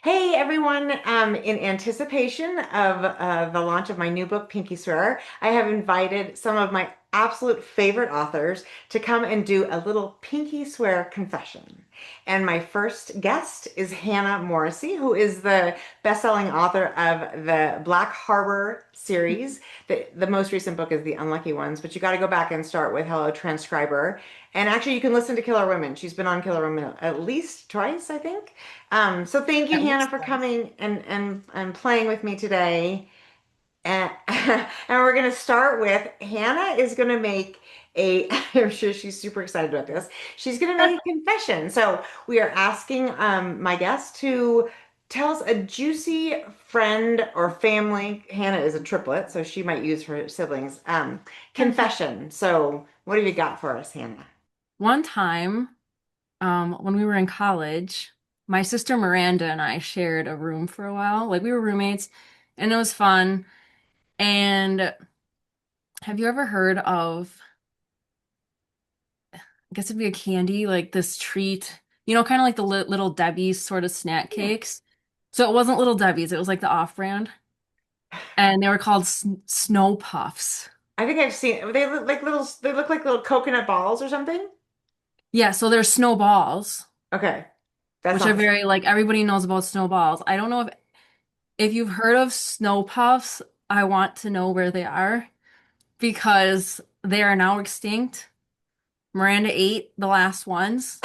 Hey everyone, in anticipation of the launch of my new book, Pinky Swear, I have invited some of my absolute favorite authors to come and do a little Pinky Swear confession. And my first guest is Hannah Morrissey, who is the best-selling author of the Black Harbor series. The most recent book is The Unlucky Ones, but you got to go back and start with Hello Transcriber. And actually, you can listen to Killer Women. She's been on Killer Women at least twice, I think. So thank you, At Hannah, least for twice. coming and playing with me today. And and we're gonna start with Hannah is gonna make a, I'm sure she's super excited about this. She's gonna make a confession. So we are asking my guest to tell us a juicy friend or family. Hannah is a triplet, so she might use her siblings. Confession. So what have you got for us, Hannah? One time, when we were in college, my sister Miranda and I shared a room for a while. Like we were roommates, and it was fun. And have you ever heard of, I guess it'd be a candy, like this treat, kind of like the Little Debbie's sort of snack Yeah. cakes. So it wasn't Little Debbie's, it was like the off-brand, and they were called Snow Puffs. I think I've seen they look like little coconut balls or something. Yeah, so they're snowballs, Okay. That's which not are the same. very like everybody knows about snowballs. I don't know if you've heard of snow puffs, I want to know where they are because they are now extinct. Miranda ate the last ones.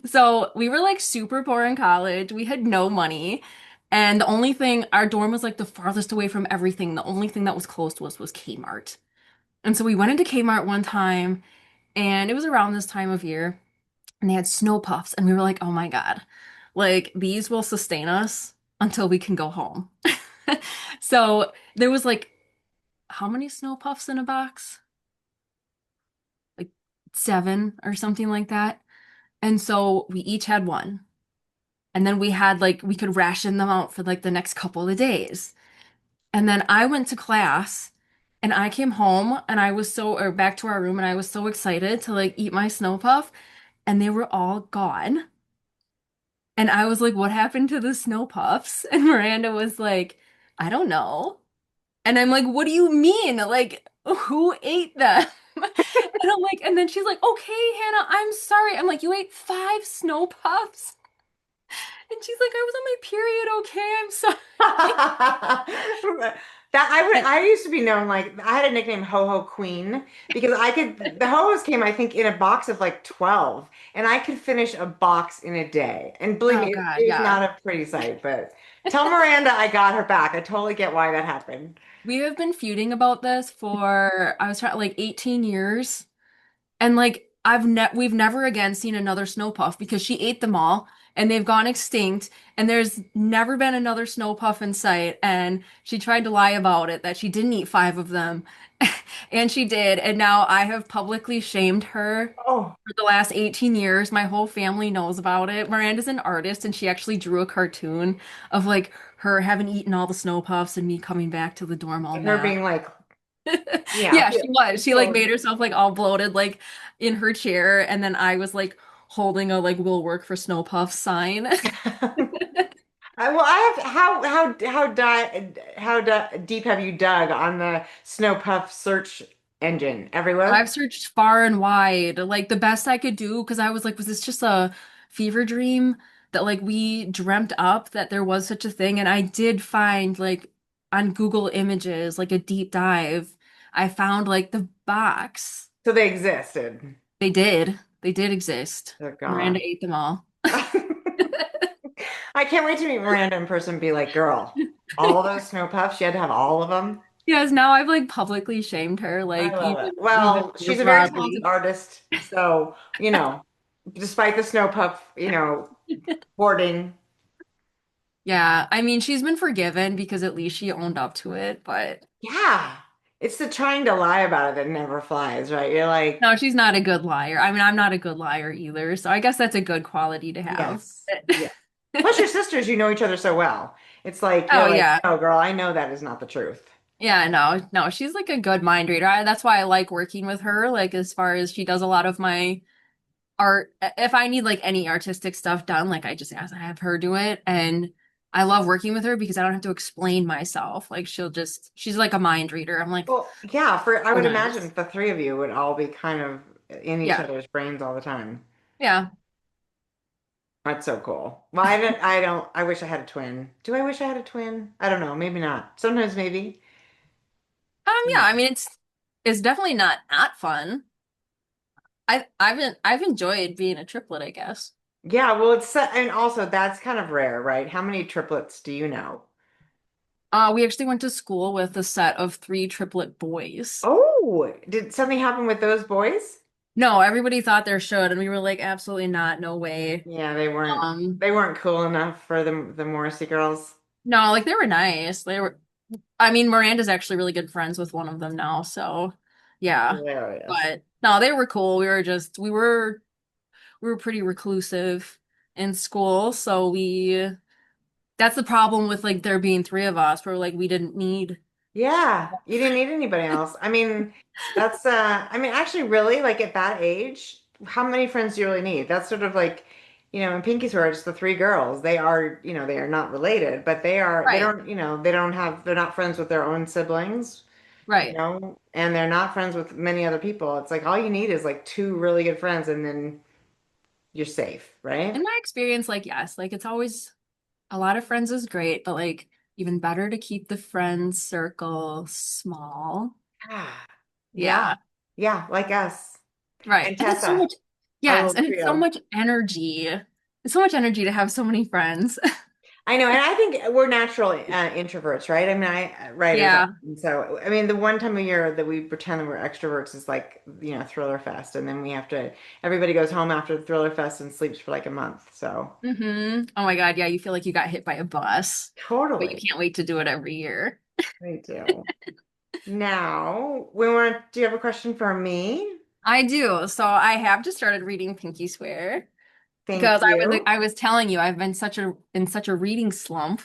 So we were like super poor in college. We had no money. And the only thing, our dorm was like the farthest away from everything. The only thing that was close to us was Kmart. And so we went into Kmart one time, and it was around this time of year, and they had snow puffs. And we were like, oh my God, like these will sustain us until we can go home. So there was like how many snow puffs in a box? Like seven or something like that. And so we each had one. And then we had like we could ration them out for like the next couple of days. And then I went to class and I came home and I was so or back to our room and I was so excited to like eat my snow puff and they were all gone. And I was like, what happened to the snow puffs? And Miranda was like, I don't know. And I'm like, what do you mean? Like, who ate them? And I'm like, and then she's like, okay, Hannah, I'm sorry. I'm like, you ate five snow puffs? And she's like, I was on my period, okay, I'm sorry. That And I used to be known like I had a nickname Ho Ho Queen because I could the ho-hos came I think in a box of like 12 and I could finish a box in a day. And believe oh me, God, it was yeah. not a pretty sight, but tell Miranda I got her back. I totally get why that happened. We have been feuding about this for I was trying like 18 years. And like we've never again seen another snow puff because she ate them all and they've gone extinct and there's never been another snow puff in sight and she tried to lie about it that she didn't eat five of them and she did and now I have publicly shamed her Oh, for the last 18 years. My whole family knows about it. Miranda's an artist and she actually drew a cartoon of like her having eaten all the snow puffs and me coming back to the dorm all and her mad. being like, yeah, Yeah, she was. She like feel made herself like all bloated like in her chair and then I was like holding a like will work for Snow Puff sign. Well, I have how deep have you dug on the Snow Puff search engine? Everywhere? I've searched far and wide, like the best I could do because I was like, was this just a fever dream that like we dreamt up that there was such a thing? And I did find like on Google Images, like a deep dive, I found like the box. So they existed. They did. They did exist. Oh Miranda God. ate them all. I can't wait to meet Miranda in person and be like, girl, all those Snow Puffs, you had to have all of them. Yes, now I've like publicly shamed her, I like love it. even Well, more she's a very talented broadly. artist, so despite the Snow Puff, hoarding. Yeah, I mean she's been forgiven because at least she owned up to it, but Yeah. It's the trying to lie about it that never flies, right? You're like, no, she's not a good liar. I mean, I'm not a good liar either, so I guess that's a good quality to have. yes. Yeah. Plus your sisters, you know each other so well. It's like Oh you're like, yeah. no, girl, I know that is not the truth. Yeah, no, she's like a good mind reader. That's why I like working with her, like as far as she does a lot of my art, if I need like any artistic stuff done, like I just ask, I have her do it. And I love working with her because I don't have to explain myself. Like she's like a mind reader. I'm like, Well, yeah, for I so would imagine nice. the three of you would all be kind of in each Yeah. other's brains all the time. Yeah. That's so cool. Well, I wish I had a twin. Do I wish I had a twin? I don't know. Maybe not. Sometimes maybe. Yeah, I mean it's definitely not fun. I've enjoyed being a triplet, I guess. Yeah, well, and also that's kind of rare, right? How many triplets do you know? We actually went to school with a set of three triplet boys. Oh, did something happen with those boys? No, everybody thought there should, and we were like, absolutely not, no way. Yeah, Um, they weren't cool enough for the Morrissey girls. no, like they were nice. They were, I mean, Miranda's actually really good friends with one of them now, so yeah. Hilarious. But no, they were cool. We were pretty reclusive in school, so we that's the problem with like there being three of us. We're like we didn't need. Yeah, you didn't need anybody else. I mean, that's I mean actually really like at that age, how many friends do you really need? That's sort of like, in Pinky's where it's the three girls. They are, they are not related, but they Right, don't, they don't have they're not friends with their own siblings, right. and they're not friends with many other people. It's like all you need is like two really good friends and then you're safe, In right? my experience, like yes, like it's always a lot of friends is great, but like even better to keep the friends circle small. Ah, yeah. Yeah, Yeah, like us. right. And And it's so Tessa, much, our yes, little and it's so trio. much energy. It's so much energy to have so many friends. I know, and I think we're natural introverts, right? I mean, writers. Yeah. So, I mean, the one time a year that we pretend that we're extroverts is like, Thriller Fest, and then everybody goes home after the Thriller Fest and sleeps for like a month. So, Oh my God, yeah, you feel like you got hit by a bus, but you totally, can't wait to do it every year. we do. Now, do you have a question for me? I do. So I have just started reading Pinky Swear. Thank Because you. I was telling you I've been such a in such a reading slump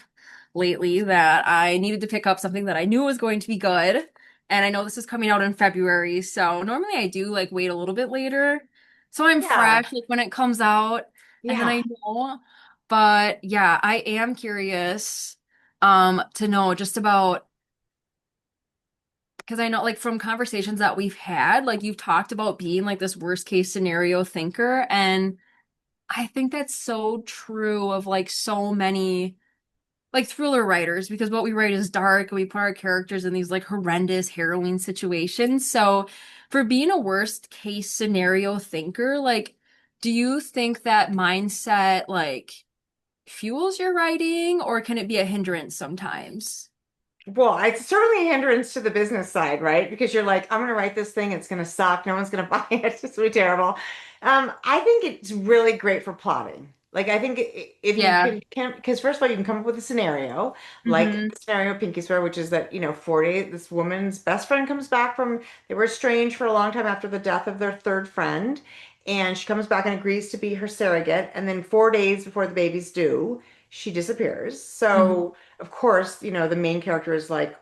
lately that I needed to pick up something that I knew was going to be good. And I know this is coming out in February, so normally I do like wait a little bit later. So I'm Yeah, fresh like when it comes out and then yeah. I know. But yeah, I am curious to know just about because I know like from conversations that we've had, like you've talked about being like this worst case scenario thinker and I think that's so true of like so many like thriller writers because what we write is dark and we put our characters in these like horrendous, harrowing situations. So for being a worst case scenario thinker, like do you think that mindset like fuels your writing or can it be a hindrance sometimes? Well, it's certainly a hindrance to the business side, right? Because you're like, I'm going to write this thing, it's going to suck, no one's going to buy it, it's just going to be terrible. I think it's really great for plotting. Like, I think if you Yeah. because first of all, you can come up with a scenario, like Mm-hmm. the scenario of Pinky Swear, which is that, 40, this woman's best friend comes back they were estranged for a long time after the death of their third friend, and she comes back and agrees to be her surrogate, and then 4 days before the baby's due, she disappears. Mm-hmm. So, of course, the main character is like,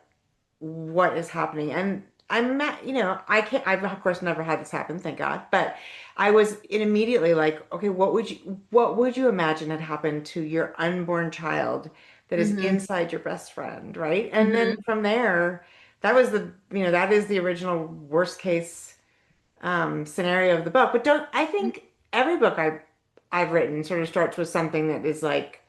what is happening? And I can't, I've of course never had this happen, thank God, but I was immediately like, okay, what would you imagine had happened to your unborn child that is Mm-hmm. inside your best friend, right? And then Mm-hmm. from there, that is the original worst case scenario of the book. But don't, I think every book I've written sort of starts with something that is like,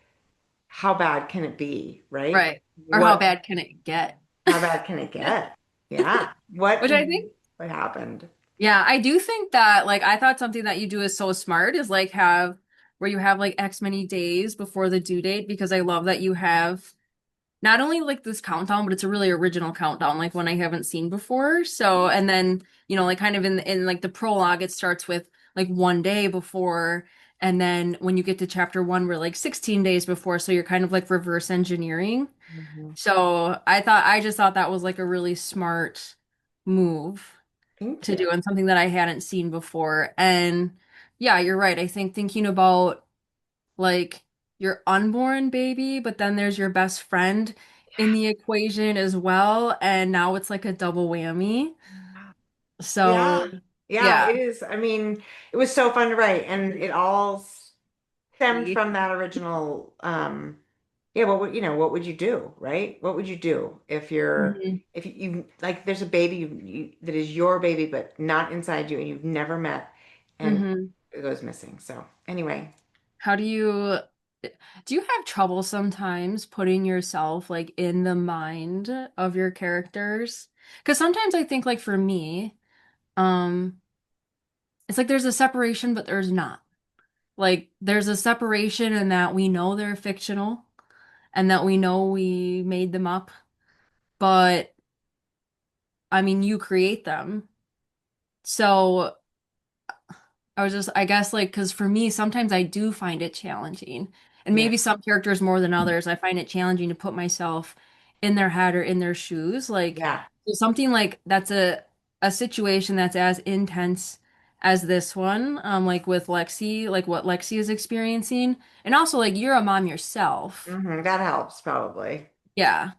how bad can it be, right? Right. Or how What bad can it get? How bad can it get? Yeah. Which I think What happened? yeah, I do think that like I thought something that you do is so smart is like have where you have like X many days before the due date because I love that you have not only like this countdown, but it's a really original countdown, like one I haven't seen before. So, and then, like kind of in like the prologue, it starts with like 1 day before, and then when you get to chapter one, we're like 16 days before. So you're kind of like reverse engineering. Mhm. So I just thought that was like a really smart move Thank to you. do and something that I hadn't seen before. And yeah, you're right. I think thinking about like your unborn baby, but then there's your best friend in the equation as well. And now it's like a double whammy. So Yeah. Yeah, Yeah. it is. I mean, it was so fun to write, and it all stemmed Agree. from that original. Yeah, what would you do, right? What would you do Mhm. if like, there's a baby that is your baby, but not inside you, and you've never met, and Mhm. it goes missing. So anyway, How do you have trouble sometimes putting yourself like in the mind of your characters? Because sometimes I think like for me, um, it's like there's a separation, but there's not. Like there's a separation in that we know they're fictional and that we know we made them up, but I mean, you create them. So I guess, like, because for me, sometimes I do find it challenging. And yeah. maybe some characters more than others, I find it challenging to put myself in their head or in their shoes. Like, Yeah. so something like that's a situation that's as intense as this one, like with Lexi, like what Lexi is experiencing. And also, like, you're a mom yourself. That helps probably. Yeah.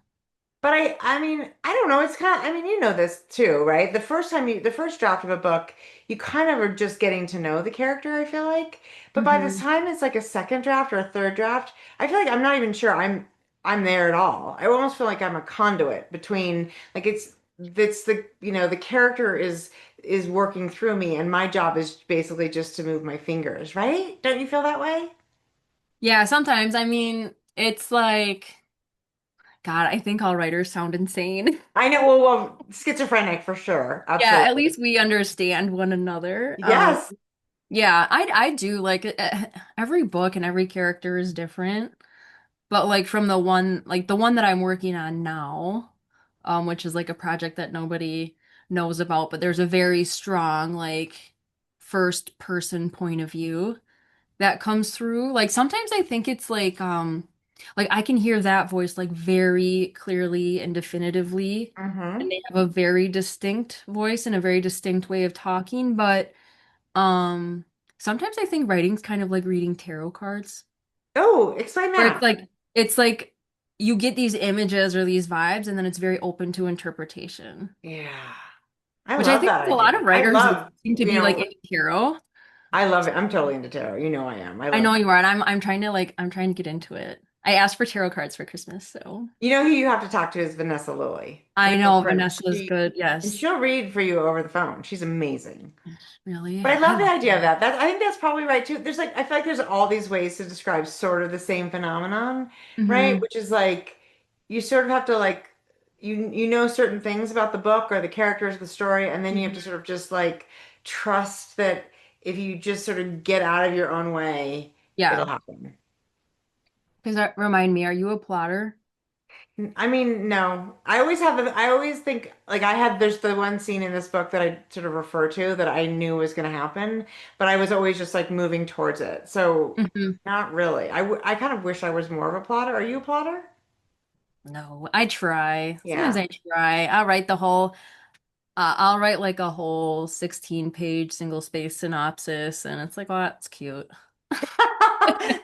But I mean, I don't know. It's kind of, I mean, you know this too, right? The first draft of a book, you kind of are just getting to know the character, I feel like. But by the Hmm. time it's like a second draft or a third draft, I feel like I'm not even sure I'm there at all. I almost feel like I'm a conduit between, like, it's the character is working through me, and my job is basically just to move my fingers, right? Don't you feel that way? Yeah, sometimes. I mean, it's like, God, I think all writers sound insane. I know, schizophrenic for sure. Yeah, at Absolutely. least we understand one another. Yes. Yeah, I do like every book and every character is different, but like from the one that I'm working on now, which is like a project that nobody knows about, but there's a very strong like first person point of view that comes through. Like sometimes I think it's like I can hear that voice like very clearly and definitively, and Mm-hmm. they have a very distinct voice and a very distinct way of talking, but um, sometimes I think writing's kind of like reading tarot cards, Oh, explain where that. it's like you get these images or these vibes, and then it's very open to interpretation. Yeah. I Which I love think that there's a lot idea. of I writers that love, seem to be like into tarot. I love it. I'm totally into tarot. You know I am. I I love know it. you are, and I'm trying to get into it. I asked for tarot cards for Christmas, so You know who you have to talk to is Vanessa Lilly. I Real know quick. Vanessa is good. And Yes, she'll read for you over the phone. She's amazing. really. But I I love the idea of that. I think that's probably right too. I feel like there's all these ways to describe sort of the same phenomenon, right? hmm Which is like, you sort of have to, like, you know certain things about the book or the characters of the story, and then you have to sort hmm of just like trust that if you just sort of get out of your own way, it'll Yeah. happen. Does that remind me? Are you a plotter? I mean, no. I always think, like, there's the one scene in this book that I sort of refer to that I knew was going to happen, but I was always just like moving towards it. So Hmm. not really. I kind of wish I was more of a plotter. Are you a plotter? No, I try. Sometimes Yeah. I try. I'll write like a whole 16-page single space synopsis, and it's like, oh, that's cute.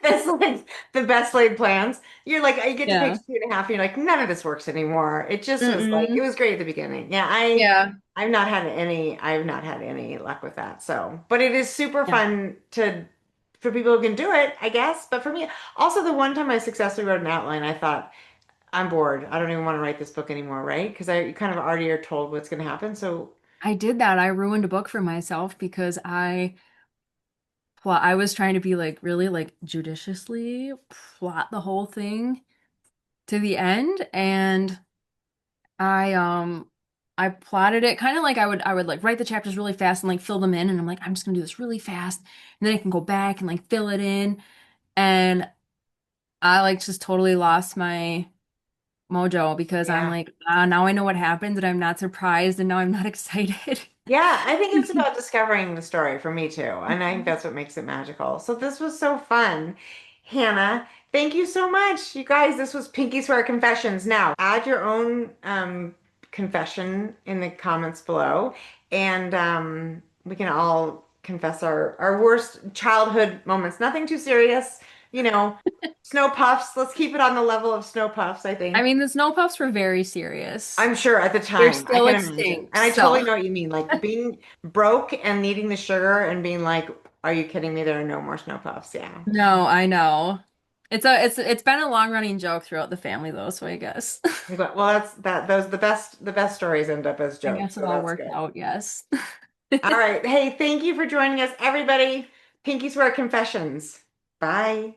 That's like the best laid plans. You're like, you get to page Yeah. 2.5, and you're like, none of this works anymore. It just was like, it Mm-mm. was great at the beginning. Yeah, Yeah. I've not had any luck with that. So, but it is super Yeah. fun for people who can do it, I guess. But for me, also the one time I successfully wrote an outline, I thought, I'm bored. I don't even want to write this book anymore, right? Because I kind of already are told what's going to happen. So, I did that. I ruined a book for myself because I was trying to be like really like judiciously plot the whole thing to the end, and I um I plotted it kind of like I would like write the chapters really fast and like fill them in, and I'm like, I'm just gonna do this really fast, and then I can go back and like fill it in. And I like just totally lost my mojo because I'm yeah. like, now I know what happens and I'm not surprised and now I'm not excited. Yeah, I think it's about discovering the story for me too. And I think that's what makes it magical. So this was so fun. Hannah, thank you so much. You guys, this was Pinky Swear Confessions. Now, add your own confession in the comments below, and we can all confess our worst childhood moments. Nothing too serious, you know, Snow puffs. Let's keep it on the level of snow puffs, I I think. mean, the snow puffs were very serious. I'm sure at the They're time, I still can imagine. extinct, And I so totally know what you mean. Like being broke and needing the sugar and being like, are you kidding me? There are no more snow puffs. Yeah. no, I know. It's been a long running joke throughout the family though, so I guess But well, those the best stories end up as I jokes, guess it so all that's worked good. out, yes. All right. Hey, thank you for joining us, everybody. Pinky Swear Confessions. Bye.